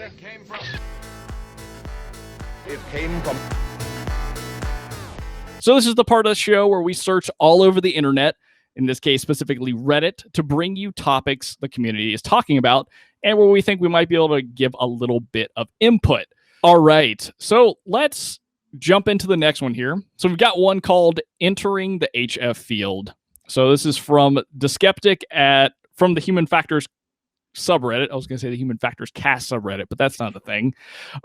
It came from. So this is the part of the show where we search all over the internet, in this case specifically Reddit, to bring you topics the community is talking about and where we think we might be able to give a little bit of input. All right, so let's jump into the next one here. So we've got one called Entering the HF Field. So this is from the Skeptic from the Human Factors subreddit. I was going to say the Human Factors cast subreddit, but that's not a thing.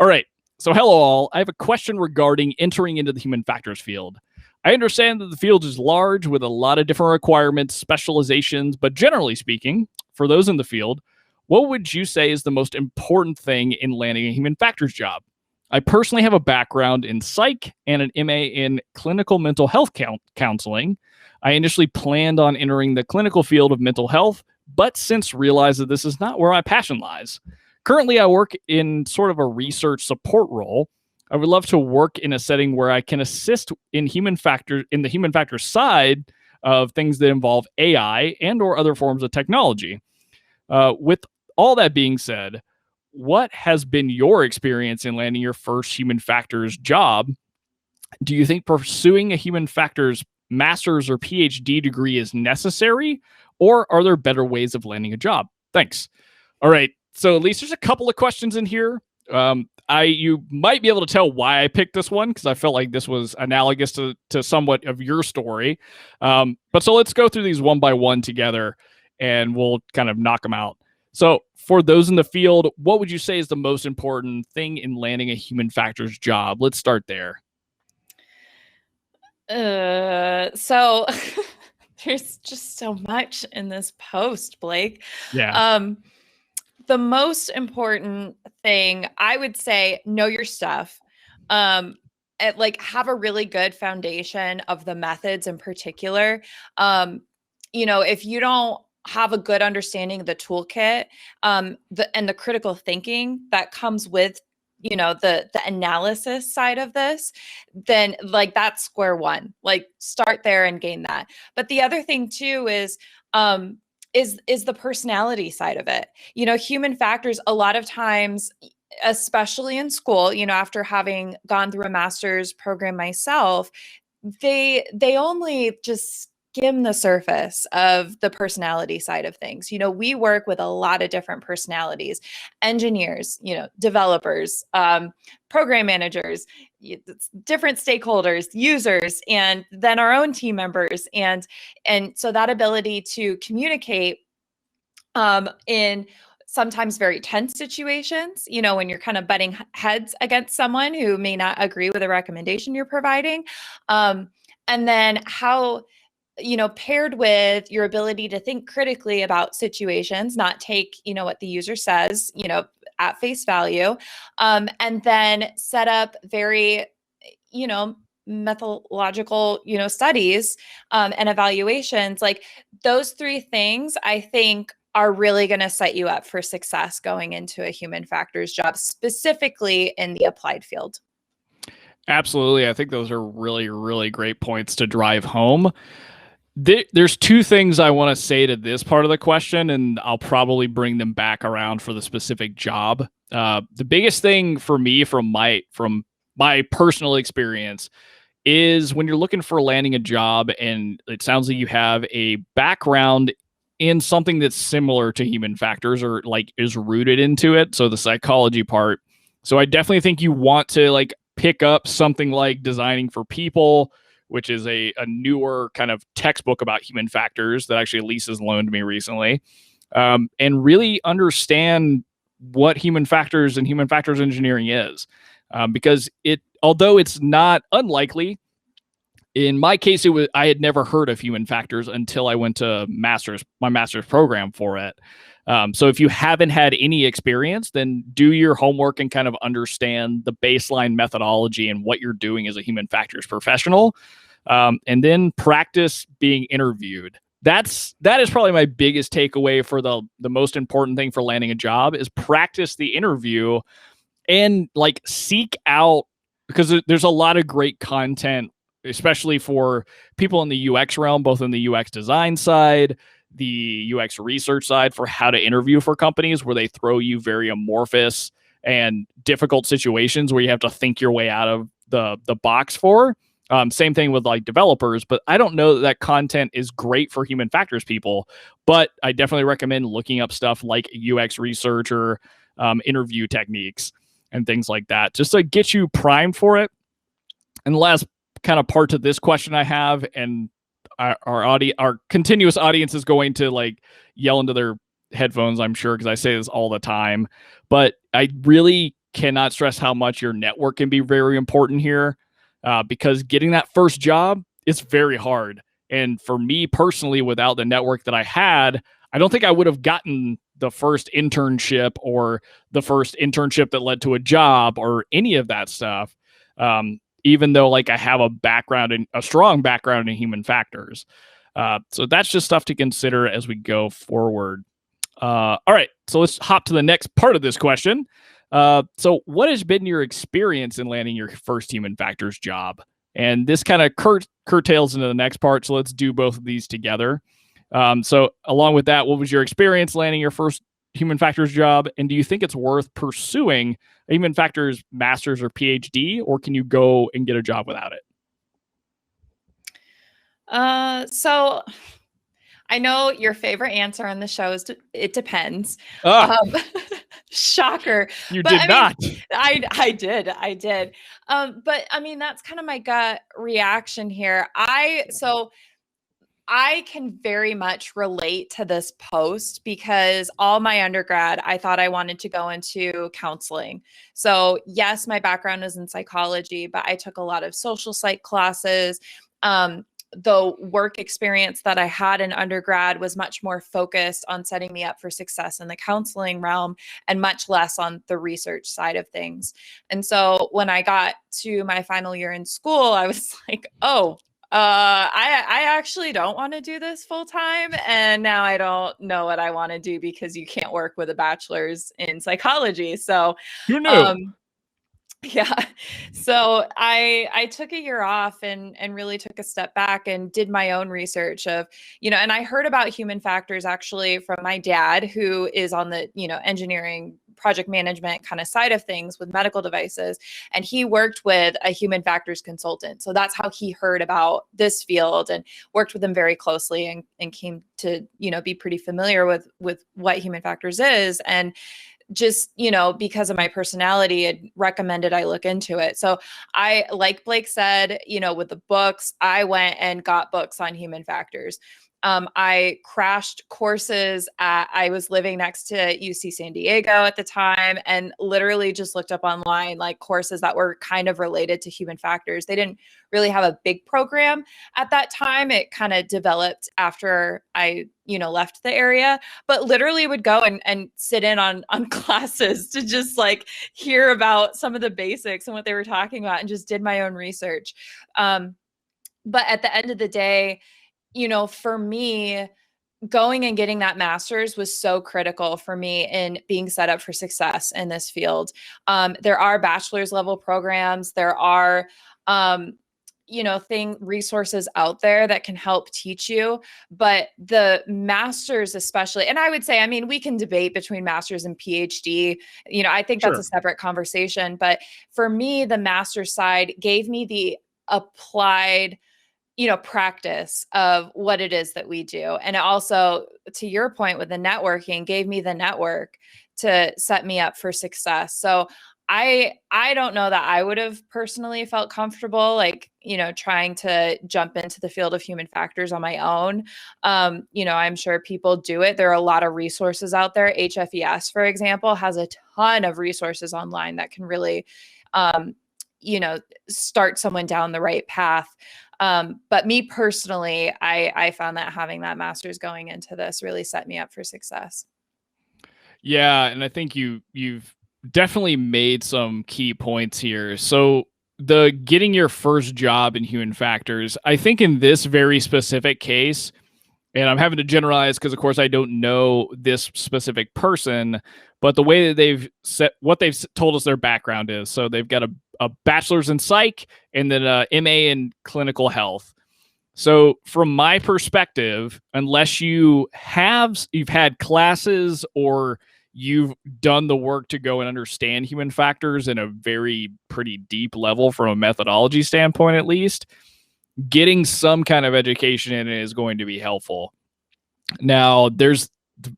All right. So hello all. I have a question regarding entering into the human factors field. I understand that the field is large with a lot of different requirements, specializations, but generally speaking, for those in the field, what would you say is the most important thing in landing a human factors job? I personally have a background in psych and an MA in clinical mental health counseling. I initially planned on entering the clinical field of mental health, but since realized that this is not where my passion lies. Currently, I work in sort of a research support role. I would love to work in a setting where I can assist in the human factor side of things that involve AI and or other forms of technology. With all that being said, what has been your experience in landing your first human factors job? Do you think pursuing a human factors master's or PhD degree is necessary, or are there better ways of landing a job? Thanks. All right. So at least there's a couple of questions in here. You might be able to tell why I picked this one because I felt like this was analogous to somewhat of your story. But so let's go through these one by one together and we'll kind of knock them out. So for those in the field, what would you say is the most important thing in landing a human factors job? Let's start there. So there's just so much in this post, Blake. Yeah. The most important thing, I would say, know your stuff. Have a really good foundation of the methods in particular. If you don't have a good understanding of the toolkit, and the critical thinking that comes with, the analysis side of this, then that's square one. Start there and gain that. But the other thing too is the personality side of it. Human factors, a lot of times, especially in school, after having gone through a master's program myself, they only just skim the surface of the personality side of things. We work with a lot of different personalities, engineers, developers, program managers, different stakeholders, users, and then our own team members. And so that ability to communicate in sometimes very tense situations, when you're kind of butting heads against someone who may not agree with a recommendation you're providing. And then how, paired with your ability to think critically about situations, not take, what the user says, at face value, and then set up very, methodological, studies and evaluations. Those three things, I think, are really going to set you up for success going into a human factors job, specifically in the applied field. Absolutely. I think those are really, really great points to drive home. There's two things I want to say to this part of the question, and I'll probably bring them back around for the specific job. The biggest thing for me from my personal experience is when you're looking for landing a job and it sounds like you have a background in something that's similar to human factors or is rooted into it. So the psychology part. So I definitely think you want to pick up something like Designing for People, which is a newer kind of textbook about human factors that actually Lisa's loaned me recently, and really understand what human factors and human factors engineering is. Because although it's not unlikely, in my case, I had never heard of human factors until I went to my master's program for it. So if you haven't had any experience, then do your homework and kind of understand the baseline methodology and what you're doing as a human factors professional. And then practice being interviewed. That is probably my biggest takeaway for the most important thing for landing a job is practice the interview and seek out, because there's a lot of great content, especially for people in the UX realm, both in the UX design side, the UX research side, for how to interview for companies where they throw you very amorphous and difficult situations where you have to think your way out of the box for. Same thing with like developers, but I don't know that content is great for human factors people, but I definitely recommend looking up stuff like UX research or interview techniques and things like that, just to get you primed for it. And the last kind of part to this question I have, and our continuous audience is going to like yell into their headphones, I'm sure, because I say this all the time, but I really cannot stress how much your network can be very important here. Because getting that first job is very hard. And for me personally, without the network that I had, I don't think I would have gotten the first internship or the first internship that led to a job or any of that stuff. Even though like I have a strong background in human factors. So that's just stuff to consider as we go forward. All right, so let's hop to the next part of this question. So what has been your experience in landing your first human factors job? And this kind of curtails into the next part. So let's do both of these together. So along with that, what was your experience landing your first human factors job? And do you think it's worth pursuing a human factors master's or PhD, or can you go and get a job without it? So I know your favorite answer on the show is it depends. Shocker. You did not. I did. But I mean, that's kind of my gut reaction here. So I can very much relate to this post because all my undergrad, I thought I wanted to go into counseling. So yes, my background is in psychology, but I took a lot of social psych classes. The work experience that I had in undergrad was much more focused on setting me up for success in the counseling realm and much less on the research side of things. And so when I got to my final year in school, I was like, I actually don't want to do this full time. And now I don't know what I want to do because you can't work with a bachelor's in psychology. So who knew? Yeah. So I took a year off and really took a step back and did my own research of, and I heard about human factors actually from my dad, who is on the, engineering project management kind of side of things with medical devices. And he worked with a human factors consultant. So that's how he heard about this field and worked with them very closely and came to, be pretty familiar with what human factors is. And just, because of my personality, it recommended I look into it. So I, like Blake said, with the books, I went and got books on human factors. I crashed courses I was living next to UC San Diego at the time and literally just looked up online, like courses that were kind of related to human factors. They didn't really have a big program at that time. It kind of developed after I, left the area, but literally would go and sit in on classes to just like hear about some of the basics and what they were talking about and just did my own research. But at the end of the day, for me, going and getting that master's was so critical for me in being set up for success in this field. There are bachelor's level programs. There are, resources out there that can help teach you, but the master's especially, and I would say, we can debate between master's and PhD, I think that's a separate conversation, but for me, the master's side gave me the applied practice of what it is that we do. And it also, to your point with the networking, gave me the network to set me up for success. So I don't know that I would have personally felt comfortable, trying to jump into the field of human factors on my own. I'm sure people do it. There are a lot of resources out there. HFES, for example, has a ton of resources online that can really, start someone down the right path. But me personally, I found that having that master's going into this really set me up for success. Yeah, and I think you've definitely made some key points here. So the getting your first job in human factors, I think in this very specific case, and I'm having to generalize because of course I don't know this specific person, but the way that they've told us their background is, so they've got a bachelor's in psych and then a MA in clinical health. So from my perspective, unless you've had classes or you've done the work to go and understand human factors in a pretty deep level from a methodology standpoint, at least, getting some kind of education in it is going to be helpful. Now,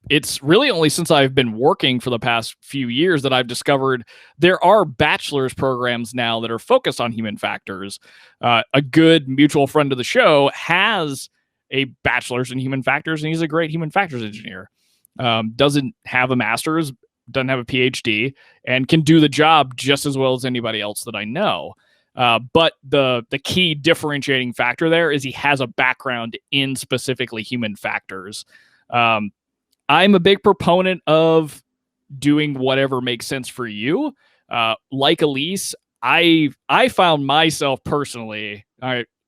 it's really only since I've been working for the past few years that I've discovered there are bachelor's programs now that are focused on human factors. A good mutual friend of the show has a bachelor's in human factors, and he's a great human factors engineer. Doesn't have a master's, doesn't have a PhD, and can do the job just as well as anybody else that I know. But the key differentiating factor there is he has a background in specifically human factors. I'm a big proponent of doing whatever makes sense for you. Like Elise, I found myself personally,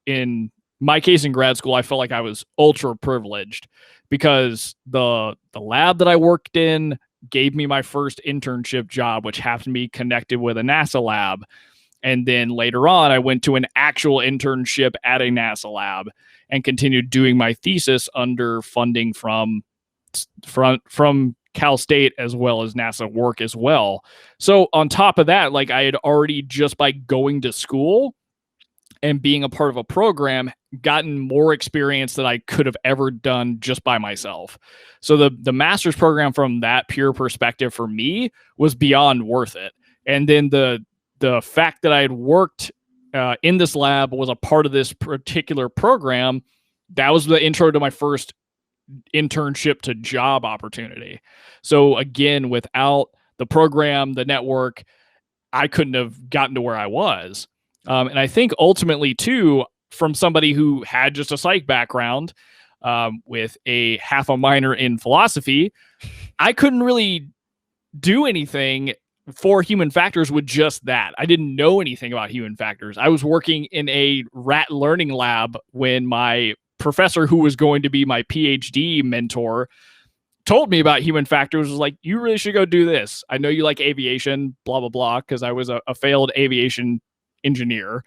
in my case in grad school, I felt like I was ultra privileged because the lab that I worked in gave me my first internship job, which happened to be connected with a NASA lab. And then later on, I went to an actual internship at a NASA lab and continued doing my thesis under funding from Cal State as well as NASA work as well. So on top of that, like I had already, just by going to school and being a part of a program, gotten more experience than I could have ever done just by myself. So the master's program from that pure perspective for me was beyond worth it. And then the fact that I had worked in this lab, was a part of this particular program, that was the intro to my first internship to job opportunity. So again, without the program, the network, I couldn't have gotten to where I was. And I think ultimately too, from somebody who had just a psych background with a half a minor in philosophy, I couldn't really do anything for human factors with just that. I didn't know anything about human factors. I was working in a rat learning lab when my professor, who was going to be my PhD mentor, told me about human factors. Was like, you really should go do this. I know you like aviation, blah, blah, blah, because I was a failed aviation engineer.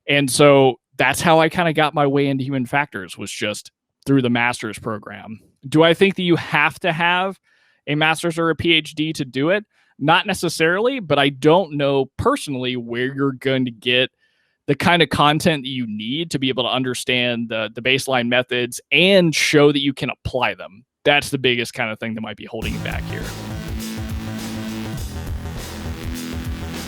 And so that's how I kind of got my way into human factors, was just through the master's program. Do I think that you have to have a master's or a PhD to do it? Not necessarily, but I don't know personally where you're going to get the kind of content that you need to be able to understand the baseline methods and show that you can apply them. That's the biggest kind of thing that might be holding you back here.